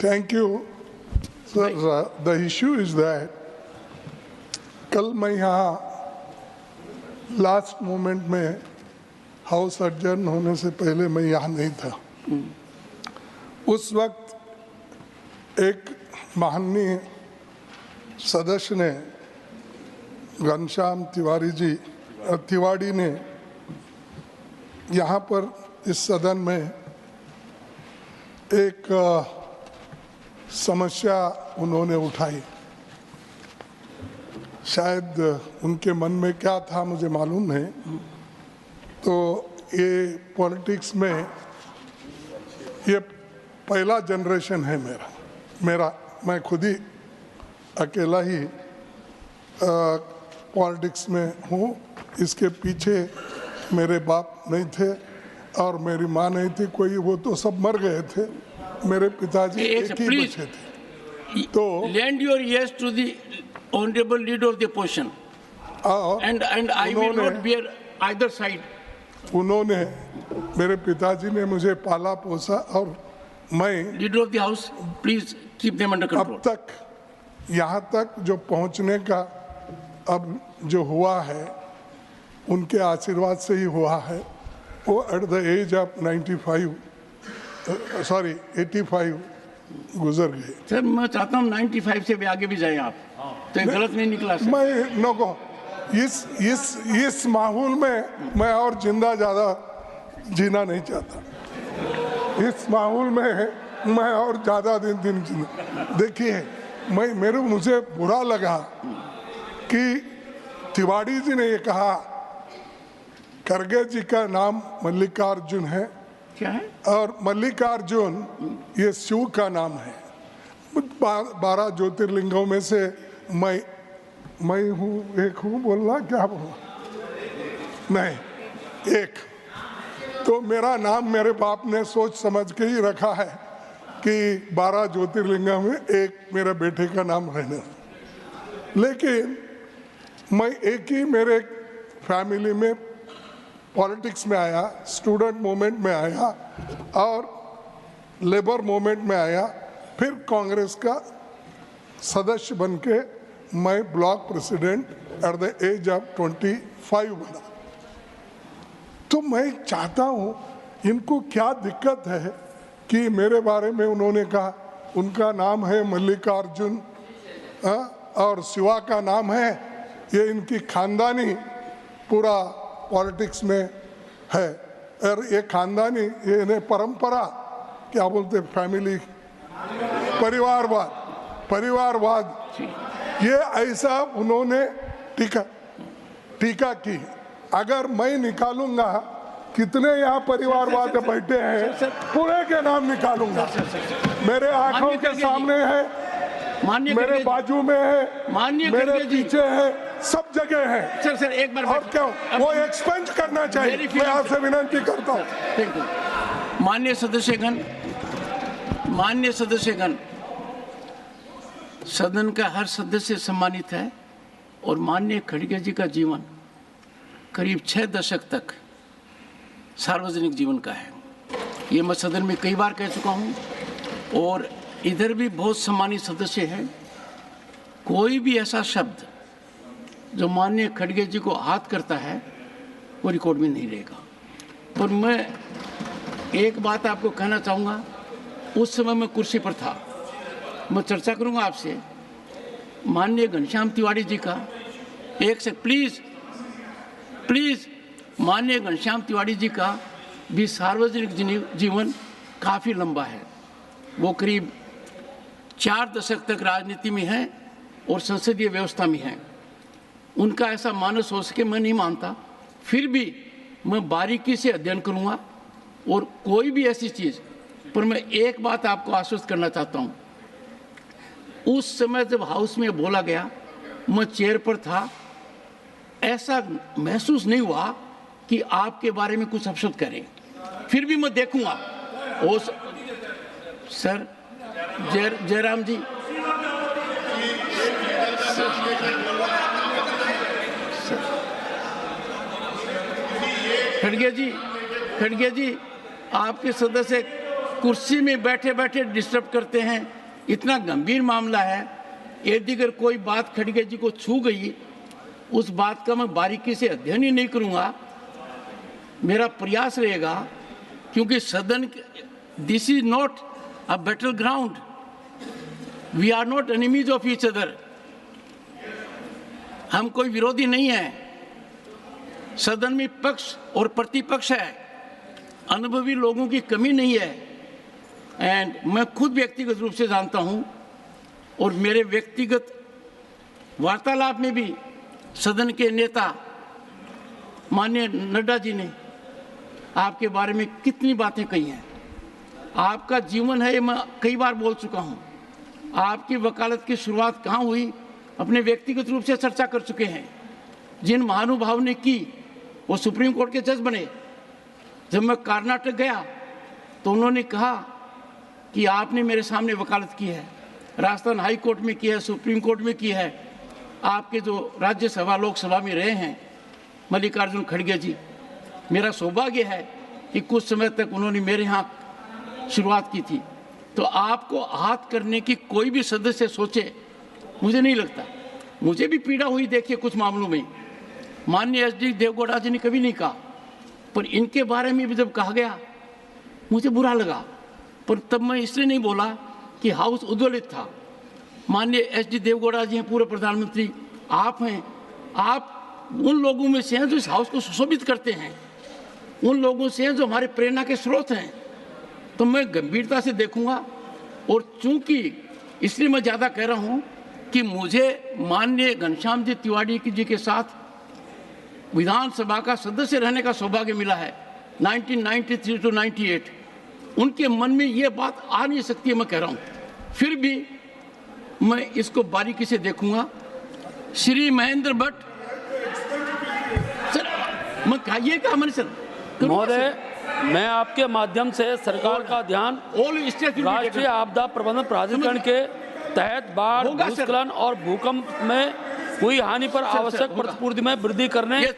Thank you. Sir, the issue is that कल मैं यहाँ लास्ट मोमेंट में हाउस एडजर्न होने से पहले मैं यहाँ नहीं था। उस वक्त एक माननीय सदस्य ने, घनश्याम तिवाड़ी ने यहाँ पर इस सदन में एक समस्या उन्होंने उठाई। शायद उनके मन में क्या था मुझे मालूम नहीं। तो ये पॉलिटिक्स में ये पहला जनरेशन है मेरा मैं खुद ही अकेला ही पॉलिटिक्स में हूँ। इसके पीछे मेरे बाप नहीं थे और मेरी माँ नहीं थी कोई, वो तो सब मर गए थे। मेरे पिताजी एक ही बचे थे। तो lend your ears to the honorable leader of the opposition, and I will not bear either side. उन्होंने, मेरे पिताजी ने मुझे पाला पोसा और मैं, leader of the house, please keep them under control. अब तक यहाँ तक जो पहुँचने का अब जो हुआ है उनके आशीर्वाद से ही हुआ है। वो एट द एज ऑफ 85 गुजर गए। सर मैं चाहता हूँ 95 से भी आगे भी जाए आप, तो ये गलत नहीं निकला सर। मैं नो इस माहौल में मैं और जिंदा ज़्यादा जीना नहीं चाहता। इस माहौल में मैं और ज़्यादा दिन जीना। देखिए मुझे बुरा लगा कि तिवाड़ी जी ने ये कहा खड़गे जी का नाम मल्लिकार्जुन है। क्या है? और मल्लिकार्जुन ये शिव का नाम है। 12 ज्योतिर्लिंगों में से मैं हूँ, एक हूँ बोलना, क्या बोलना, नहीं एक। तो मेरा नाम मेरे बाप ने सोच समझ के ही रखा है कि 12 ज्योतिर्लिंगों में एक मेरे बेटे का नाम रहना। लेकिन मैं एक ही मेरे फैमिली में पॉलिटिक्स में आया, स्टूडेंट मूवमेंट में आया और लेबर मूवमेंट में आया, फिर कांग्रेस का सदस्य बनके मैं block president at the age of 25 बना। तो मैं चाहता हूँ, इनको क्या दिक्कत है कि मेरे बारे में उन्होंने कहा उनका नाम है मल्लिकार्जुन और शिवा का नाम है, ये इनकी खानदानी पूरा पॉलिटिक्स में है। और ये खानदानी, ये इन्हें परंपरा क्या बोलते, फैमिली, परिवारवाद ये ऐसा उन्होंने टीका की। अगर मैं निकालूंगा कितने यहाँ परिवारवाद बैठे हैं, पूरे के नाम निकालूंगा। मेरे आंखों के सामने है, मेरे बाजू में है, मेरे पीछे है, सब जगह है। सर एक बार और क्यों वो एक्सपेंड करना चाहिए, मैं आपसे विनती करता हूँ। माननीय सदस्यगण, सदन का हर सदस्य सम्मानित है और माननीय खड़गे जी का जीवन करीब 6 दशक तक सार्वजनिक जीवन का है। ये मैं सदन में कई बार कह चुका हूँ और इधर भी बहुत सम्मानित सदस्य हैं। कोई भी ऐसा शब्द जो माननीय खड़गे जी को आहत करता है वो रिकॉर्ड में नहीं रहेगा। और मैं एक बात आपको कहना चाहूँगा, उस समय मैं कुर्सी पर था, मैं चर्चा करूँगा आपसे। माननीय घनश्याम तिवाड़ी जी का एक से प्लीज़ माननीय घनश्याम तिवाड़ी जी का भी सार्वजनिक जीवन काफ़ी लंबा है। वो करीब 4 दशक तक राजनीति में हैं और संसदीय व्यवस्था में हैं। उनका ऐसा मानस हो सके मैं नहीं मानता, फिर भी मैं बारीकी से अध्ययन करूँगा और कोई भी ऐसी चीज़ पर मैं एक बात आपको आश्वस्त करना चाहता हूँ। उस समय जब हाउस में बोला गया, मैं चेयर पर था, ऐसा महसूस नहीं हुआ कि आपके बारे में कुछ अपशब्द करें। फिर भी मैं देखूंगा। ओ सर जयराम जी, खड़गे जी आपके सदस्य कुर्सी में बैठे बैठे डिस्टर्ब करते हैं। इतना गंभीर मामला है, यदि अगर कोई बात खड़गे जी को छू गई, उस बात का मैं बारीकी से अध्ययन ही नहीं करूंगा। मेरा प्रयास रहेगा, क्योंकि सदन, this is not a battle ground, we are not enemies of each other. हम कोई विरोधी नहीं है। सदन में पक्ष और प्रतिपक्ष है, अनुभवी लोगों की कमी नहीं है। एंड मैं खुद व्यक्तिगत रूप से जानता हूं, और मेरे व्यक्तिगत वार्तालाप में भी सदन के नेता माननीय नड्डा जी ने आपके बारे में कितनी बातें कही हैं। आपका जीवन है, ये मैं कई बार बोल चुका हूं। आपकी वकालत की शुरुआत कहाँ हुई, अपने व्यक्तिगत रूप से चर्चा कर चुके हैं। जिन महानुभाव ने की, वो सुप्रीम कोर्ट के जज बने। जब मैं कर्नाटक गया तो उन्होंने कहा कि आपने मेरे सामने वकालत की है, राजस्थान हाई कोर्ट में की है, सुप्रीम कोर्ट में की है। आपके जो राज्यसभा लोकसभा में रहे हैं मल्लिकार्जुन खड़गे जी, मेरा सौभाग्य है कि कुछ समय तक उन्होंने मेरे यहाँ शुरुआत की थी। तो आपको आहत करने की कोई भी सदस्य सोचे, मुझे नहीं लगता। मुझे भी पीड़ा हुई, देखिए कुछ मामलों में माननीय एच डी देवगौड़ा जी ने कभी नहीं कहा, पर इनके बारे में भी जब कहा गया मुझे बुरा लगा। पर तब मैं इसलिए नहीं बोला कि हाउस उद्वेलित था। माननीय एच डी देवगौड़ा जी हैं, पूर्व प्रधानमंत्री, आप हैं, आप उन लोगों में से हैं जो इस हाउस को सुशोभित करते हैं, उन लोगों से हैं जो हमारे प्रेरणा के स्रोत हैं। तो मैं गंभीरता से देखूंगा। और चूंकि इसलिए मैं ज़्यादा कह रहा हूं कि मुझे माननीय घनश्याम जी तिवारी जी के साथ विधानसभा का सदस्य रहने का सौभाग्य मिला है 1993 to 98। उनके मन में ये बात आ नहीं सकती है, मैं कह रहा हूँ। फिर भी मैं इसको बारीकी से देखूंगा। श्री महेंद्र भट्ट सर, मैं ये कहा मैंने सर, महोदय, मैं आपके माध्यम से सरकार का ध्यान राष्ट्रीय आपदा प्रबंधन प्राधिकरण के तहत बाढ़, भूस्खलन और भूकंप में हुई हानि पर आवश्यक प्रतिपूर्ति में वृद्धि करने